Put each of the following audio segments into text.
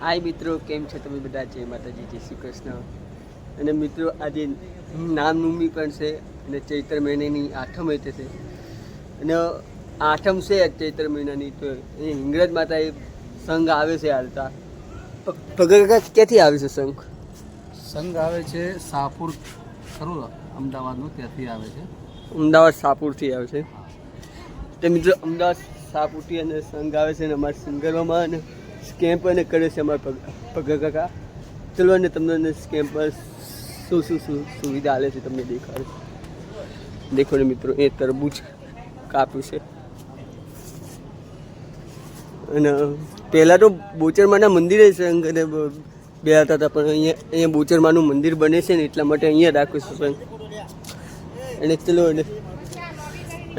હાય મિત્રો, કેમ છો તમે બધા? જય માતાજી, જય શ્રી કૃષ્ણ. અને મિત્રો આજે રામનવમી પણ છે અને ચૈત્ર મહિનાની આઠમ થશે અને આઠમ છે ચૈત્ર મહિનાની. તો એ હિંગળાજ માતા એ સંઘ આવે છે હાલતા. પગરકા ક્યાંથી આવે છે સંઘ? સંઘ આવે છે શાહપુર ખરું અમદાવાદનું, ત્યાંથી આવે છે. અમદાવાદ શાહપુરથી આવે છે. તો મિત્રો અમદાવાદ શાહપુરથી અને સંઘ આવે છે અને અમારા સિંગરોમાં અને સ્કેમ્પ અને કરે છે અમારા પગરકા. ચલો અને તમને સ્કેમ્પ પર શું સુવિધા આલે છે તમને દેખાડે. દેખો ને મિત્રો, એ તરબૂચ કાપ્યું છે. અને પહેલાં તો બોચરમાના મંદિરે સંઘ અને બે હતા પણ અહીંયા બોચરમાનું મંદિર બને છે ને એટલા માટે અહીંયા રાખ્યું છે સંઘ.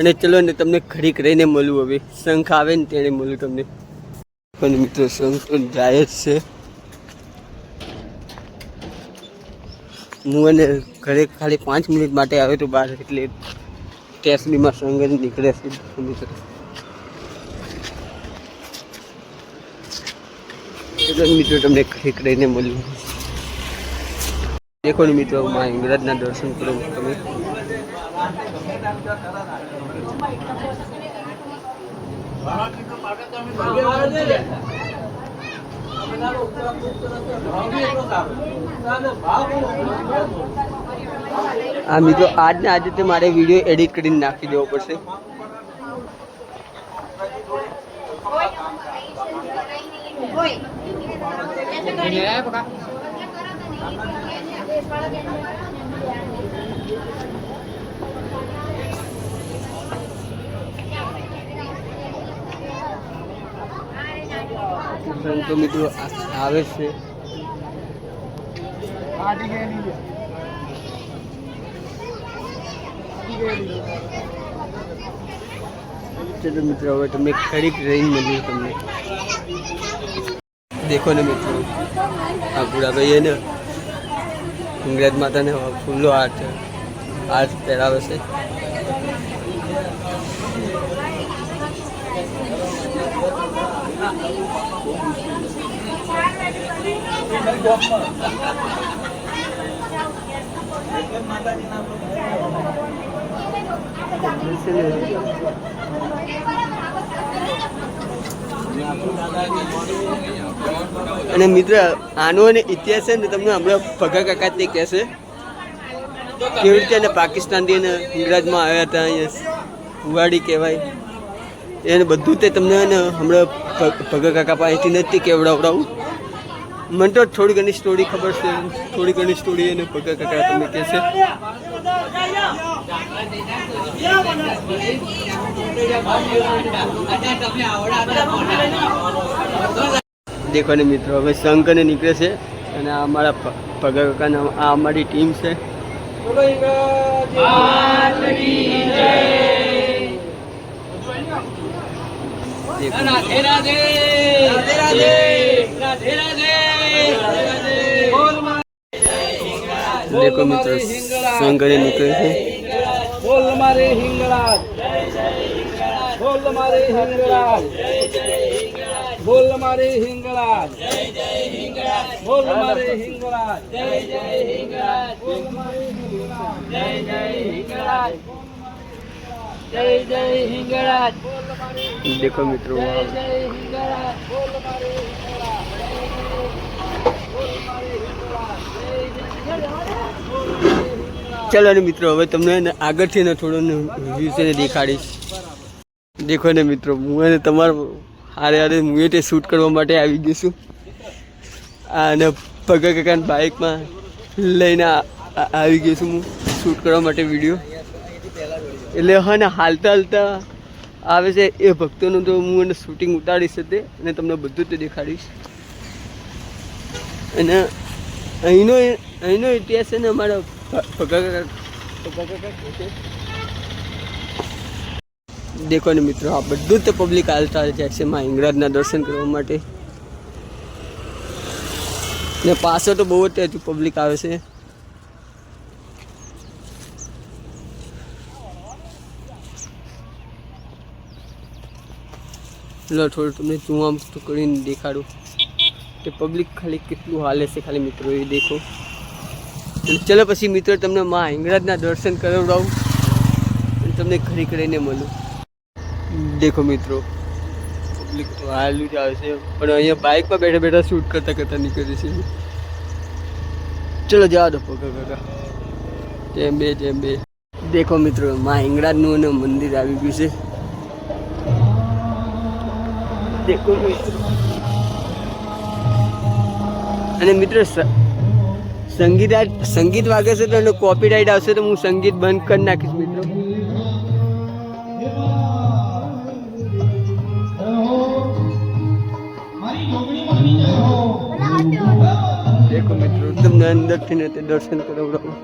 અને ચલો ને તમને ઘડીક રહીને મળું. હવે શંખ આવે ને તેને મળું તમને. પણ મિત્રો શંખ તો જાય જ છે. હું અને ઘરે ખાલી 5 મિનિટ માટે આવે તો બહાર, એટલે ટેસબીમાં સંઘ નીકળે છે મિત્રો. મિત્રો તમને ઘડીક રહીને મળ્યું. દેખો ને મિત્રો, મા હિંગળાજના દર્શન કરો તમે. હા મિત્રો, આજે તે મારે વિડીયો એડિટ કરીને નાખી દેવો પડશે. તો મિત્રો આવે છે. ચલો મિત્રો, હવે તમે ખરીક રહીને મળ્યું તમને. દેખો ને મિત્રો, આ પૂરા ભાઈ ને હિંગળાજ માતાને ફૂલો હાથ પહેરાવે છે. અને મિત્ર, આનો અને ઇતિહાસ છે ને તમને હમણાં પગા કાકા તે કહેશે કેવી રીતે અને પાકિસ્તાનથી અને હિંગળાજમાં આવ્યા હતા. અહીંયા કુવાડી કહેવાય એને બધું તે તમને હમણાં પગા કાકા પાસેથી નથી કેવડાવડાવું. મને તો થોડી ઘણી સ્ટોરી ખબર છે. થોડી ઘણી સ્ટોરી એને પગા કાકા તમને કહેશે. દેખો ને મિત્રો, હવે સંઘ અને નીકળે છે અને આ અમારા પગા કાકાના આ અમારી ટીમ છે. देखो मित्र, संघ निकले थे. बोल मारे हिंगळाज, बोल मारे हिंगळाज, बोल मारे हिंगळाज, बोल मारे हिंगळाज, बोल मारे हिंगळाज, जय जय हिंगळाज. देखो मित्रों, चलो ने मित्रों, હવે તમને આગળથી ને થોડો વ્યૂ છે ને દેખાડીશ. દેખો ને મિત્રો, હું તમારા હારે હું તે શૂટ કરવા માટે આવી ગયો છું. અને પગા કાકાની બાઇકમાં લઈને આવી ગયો છું હું શૂટ કરવા માટે વિડીયો. એટલે હા ને હાલતા આવે છે એ ભક્તોનું તો હું એને શૂટિંગ ઉતારીશ તે અને તમને બધું જ દેખાડીશ. અને અહીંનો ઇતિહાસ છે ને અમારા પગા કાકા. દેખો ને મિત્રો, આ બધું જ પબ્લિક હાલતા જાય છે મા હિંગળાજના દર્શન કરવા માટે. ને પાછળ તો બહુ જ પબ્લિક આવે છે. લો થોડું તમને ઝૂમ કરીને દેખાડું. કે પબ્લિક ખાલી કેટલું હાલે છે ખાલી મિત્રો એ દેખો. ચલો પછી મિત્રો તમને માં હિંગળાજના દર્શન કરાવડાવું અને તમને ઘરે કરીને મળું. દેખો મિત્રો પબ્લિક તો હાલું જ આવે છે પણ અહીંયા બાઇકમાં બેઠા બેઠા શૂટ કરતા કરતા નીકળે છે. ચલો જવા દો પગા કાકા. જેમ બે દેખો મિત્રો માં હિંગળાજનું મંદિર આવી ગયું છે. દેખો મિત્રો અને મિત્રો સંગીત વાગે છે તો એનો કોપીરાઇટ આવશે તો હું સંગીત બંધ કરી નાખીશ મિત્રો. દેખો મિત્રો તમને અંદરથી ને તે દર્શન કરાવડાવું.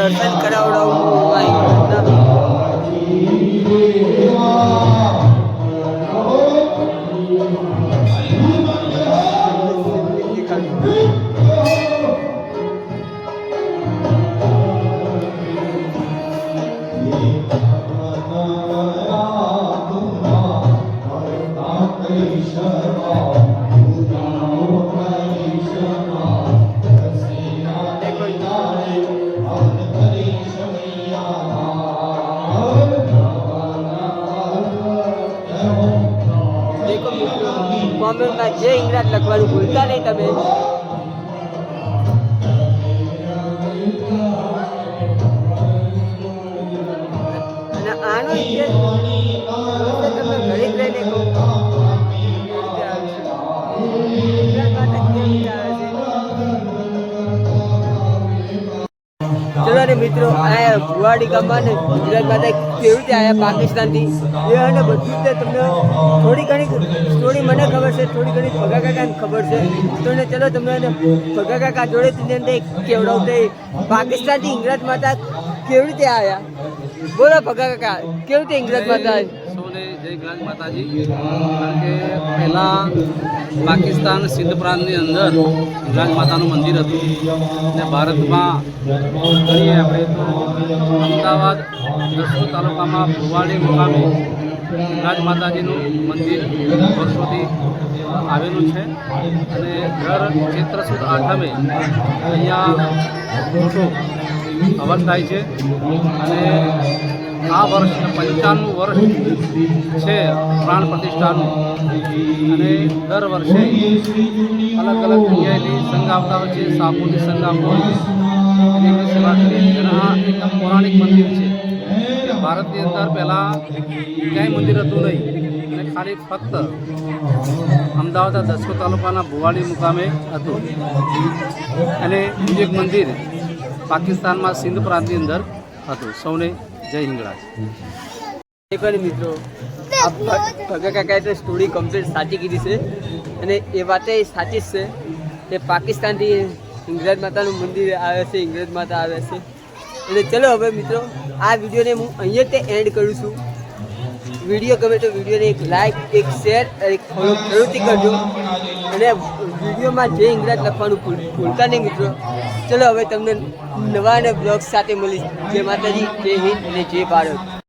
દર્શન કોમેન્ટમાં જે ઇંગ્લિશ લખવાનું ભૂલતા નહીં તમે. અને આનો ઇતિહાસ તમે ઘડીક રહીને કહો. ચલો ને મિત્રો આ ભુવાડી ગામમાં ને ગુજરાત માતા કેવી રીતે આવ્યા પાકિસ્તાનથી એ અને બધું જ તમને થોડી ઘણી સ્ટોરી મને ખબર છે, થોડી ઘણી ભગા કાકાને ખબર છે. તો ને ચલો તમને ભગા કાકા જોડે તમને કેવડાવતે પાકિસ્તાનથી ઇંગ્લેન્ડ માતા કેવી રીતે આવ્યા. બોલો ભગા કાકા કેવી રીતે ઇંગ્લેન્ડ માતા સૌને જય ઇંગ્લેન્ડ માતાજી. કારણ કે પહેલાં પાકિસ્તાન સિંધ પ્રાંતની અંદર ઇંગ્લેન્ડ માતાનું મંદિર હતું અને ભારતમાં કરીએ આપણે તો અમદાવાદ દસમો તાલુકામાં ભુવાડી મુકામે ઇંગ્લેન્ડ માતાજીનું મંદિર વર્ષોથી આવેલું છે અને દર ચૈત્ર સુદ આઠમે અહીંયા મોટો હવન થાય છે. અને આ વર્ષ 95 વર્ષ છે પ્રાણ પ્રતિષ્ઠાનું અને દર વર્ષે અલગ અલગ જગ્યાએથી સંઘ આવતા હોય છે. સાપુરની સંઘ આવતો હોય છે એની અમે સેવા કરીએ છીએ. અને આ એકદમ પૌરાણિક મંદિર છે કે ભારતની અંદર પહેલાં ક્યાંય મંદિર હતું નહીં અને ખાલી ફક્ત અમદાવાદ દસકો તાલુકાના ભુવાડી મુકામે હતું. અને બીજું એક મંદિર પાકિસ્તાનમાં સિંધ પ્રાંતની અંદર હતું. સૌને જય હિંગળાજ. મિત્રો આ ભગા કાકાએ તો સ્ટોરી કમ્પ્લીટ સાચી કીધી છે અને એ વાતે સાચી જ છે કે પાકિસ્તાનથી ઇંગ્લેન્ડ માતાનું મંદિર આવે છે, ઇંગ્લેન્ડ માતા આવે છે. અને ચલો હવે મિત્રો આ વિડીયોને હું અહીંયા જ એન્ડ કરું છું. વિડીયો ગમે તો વિડીયોને એક લાઈક, એક શેર, એક ફોલો જરૂરથી કરજો. અને વિડીયોમાં જે ઇંગ્લિશ લખવાનું ભૂલતા નહીં મિત્રો. ચલો હવે તમને નવા બ્લોગ સાથે મળીશ. જય માતાજી, જય હિન્દ અને જય ભારત.